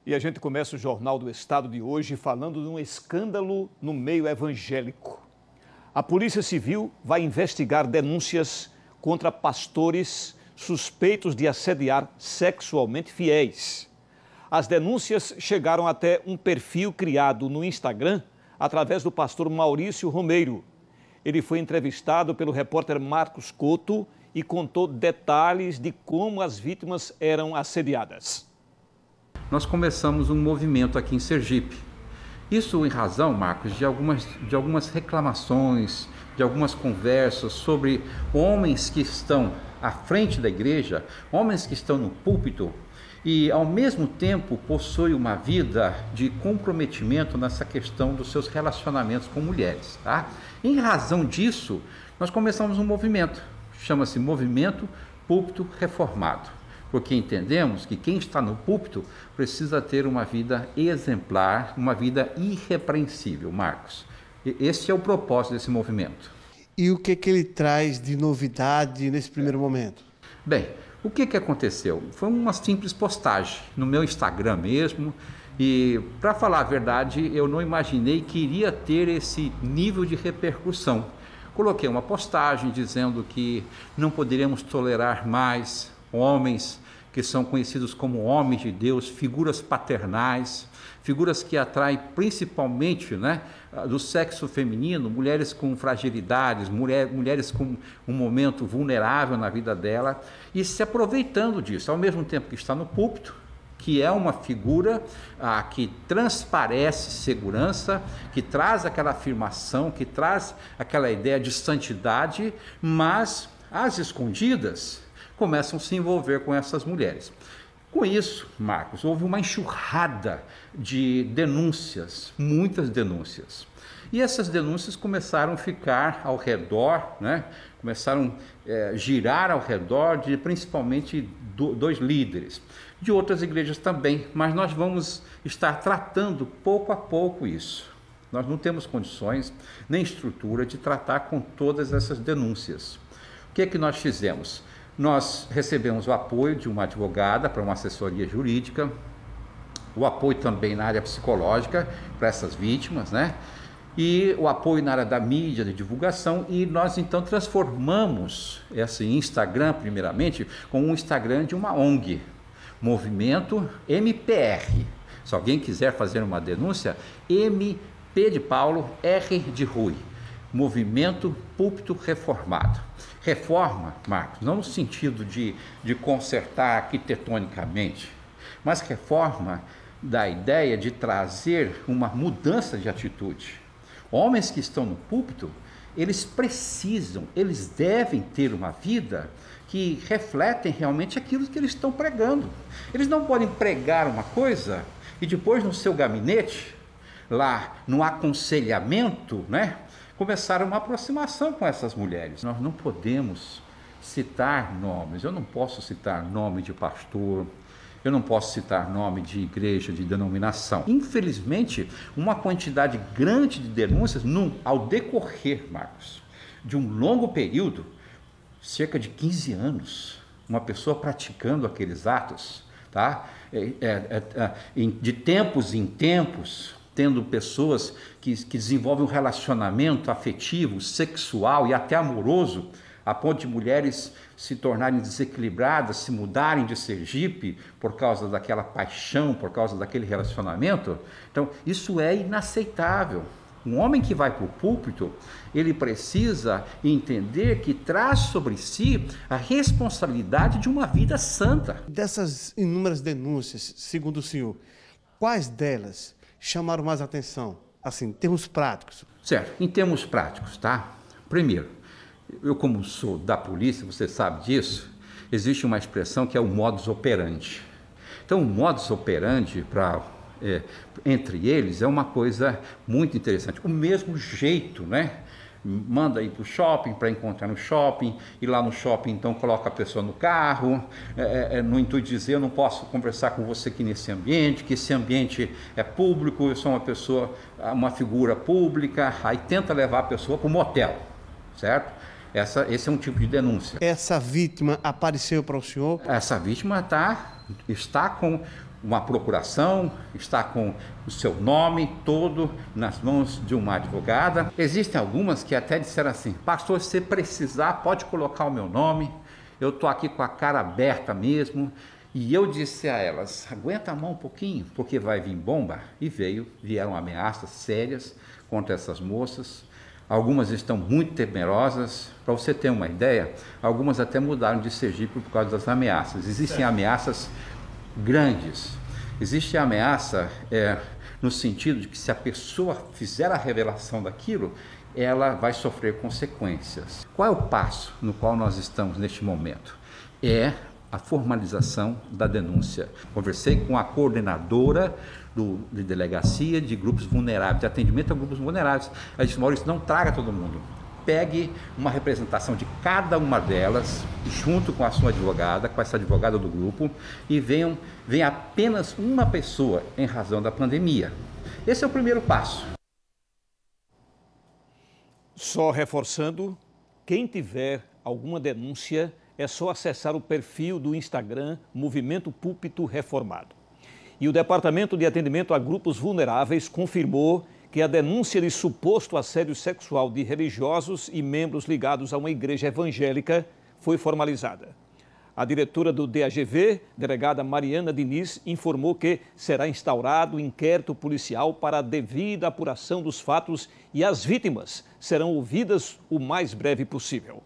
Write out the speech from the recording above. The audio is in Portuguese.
E a gente começa o Jornal do Estado de hoje falando de um escândalo no meio evangélico. A Polícia Civil vai investigar denúncias contra pastores suspeitos de assediar sexualmente fiéis. As denúncias chegaram até um perfil criado no Instagram através do pastor Maurício Romeiro. Ele foi entrevistado pelo repórter Marcos Couto e contou detalhes de como as vítimas eram assediadas. Nós começamos um movimento aqui em Sergipe. Isso em razão, Marcos, de algumas reclamações, de algumas conversas sobre homens que estão à frente da igreja, homens que estão no púlpito e ao mesmo tempo possuem uma vida de comprometimento nessa questão dos seus relacionamentos com mulheres, tá? Em razão disso, nós começamos um movimento, chama-se Movimento Púlpito Reformado. Porque entendemos que quem está no púlpito precisa ter uma vida exemplar, uma vida irrepreensível, Marcos. Esse é o propósito desse movimento. E o que ele traz de novidade nesse primeiro momento? Bem, o que aconteceu? Foi uma simples postagem no meu Instagram mesmo. E, para falar a verdade, eu não imaginei que iria ter esse nível de repercussão. Coloquei uma postagem dizendo que não poderíamos tolerar mais homens que são conhecidos como homens de Deus, figuras paternais, figuras que atraem principalmente, do sexo feminino, mulheres com fragilidades, mulheres com um momento vulnerável na vida dela, e se aproveitando disso, ao mesmo tempo que está no púlpito, que é uma figura que transparece segurança, que traz aquela afirmação, que traz aquela ideia de santidade, mas às escondidas começam a se envolver com essas mulheres. Com isso, Marcos, houve uma enxurrada de denúncias, muitas denúncias. E essas denúncias começaram a ficar ao redor, começaram a girar ao redor de principalmente dois líderes, de outras igrejas também, mas nós vamos estar tratando pouco a pouco isso. Nós não temos condições nem estrutura de tratar com todas essas denúncias. O que é que nós fizemos? Nós recebemos o apoio de uma advogada para uma assessoria jurídica, o apoio também na área psicológica para essas vítimas, e o apoio na área da mídia, de divulgação, e nós então transformamos esse Instagram, primeiramente, como um Instagram de uma ONG, Movimento MPR. Se alguém quiser fazer uma denúncia, MP de Paulo, R de Rui, Movimento Púlpito Reformado. Reforma, Marcos, não no sentido de consertar arquitetonicamente, mas reforma da ideia de trazer uma mudança de atitude. Homens que estão no púlpito, eles devem ter uma vida que refletem realmente aquilo que eles estão pregando. Eles não podem pregar uma coisa e depois no seu gabinete, lá no aconselhamento, começaram uma aproximação com essas mulheres. Nós não podemos citar nomes, eu não posso citar nome de pastor, eu não posso citar nome de igreja, de denominação. Infelizmente, uma quantidade grande de denúncias, ao decorrer, Marcos, de um longo período, cerca de 15 anos, uma pessoa praticando aqueles atos, de tempos em tempos, tendo pessoas que desenvolvem um relacionamento afetivo, sexual e até amoroso, a ponto de mulheres se tornarem desequilibradas, se mudarem de Sergipe por causa daquela paixão, por causa daquele relacionamento. Então, isso é inaceitável. Um homem que vai para o púlpito, ele precisa entender que traz sobre si a responsabilidade de uma vida santa. Dessas inúmeras denúncias, segundo o senhor, quais delas chamaram mais atenção, assim, em termos práticos? Certo, em termos práticos, Primeiro, eu como sou da polícia, você sabe disso, existe uma expressão que é o modus operandi. Então, o modus operandi, entre eles, é uma coisa muito interessante. O mesmo jeito, manda ir para o shopping, para encontrar no shopping, e lá no shopping então coloca a pessoa no carro, no intuito de dizer, eu não posso conversar com você aqui nesse ambiente, que esse ambiente é público, eu sou uma figura pública, aí tenta levar a pessoa para o motel, certo? Esse é um tipo de denúncia. Essa vítima apareceu para o senhor? Essa vítima está com uma procuração, está com o seu nome todo nas mãos de uma advogada. Existem algumas que até disseram assim: pastor, se precisar, pode colocar o meu nome, eu estou aqui com a cara aberta mesmo. E eu disse a elas: aguenta a mão um pouquinho, porque vai vir bomba. E vieram ameaças sérias contra essas moças. Algumas estão muito temerosas. Para você ter uma ideia, algumas até mudaram de Sergipe por causa das ameaças. Existem ameaças grandes. Existe a ameaça no sentido de que se a pessoa fizer a revelação daquilo, ela vai sofrer consequências. Qual é o passo no qual nós estamos neste momento? É a formalização da denúncia. Conversei com a coordenadora de delegacia de grupos vulneráveis, de atendimento a grupos vulneráveis. Ela disse: Maurício, não traga todo mundo. Pegue uma representação de cada uma delas, junto com a sua advogada, com essa advogada do grupo, e venha apenas uma pessoa em razão da pandemia. Esse é o primeiro passo. Só reforçando, quem tiver alguma denúncia, é só acessar o perfil do Instagram Movimento Púlpito Reformado. E o Departamento de Atendimento a Grupos Vulneráveis confirmou que a denúncia de suposto assédio sexual de religiosos e membros ligados a uma igreja evangélica foi formalizada. A diretora do DAGV, delegada Mariana Diniz, informou que será instaurado inquérito policial para a devida apuração dos fatos e as vítimas serão ouvidas o mais breve possível.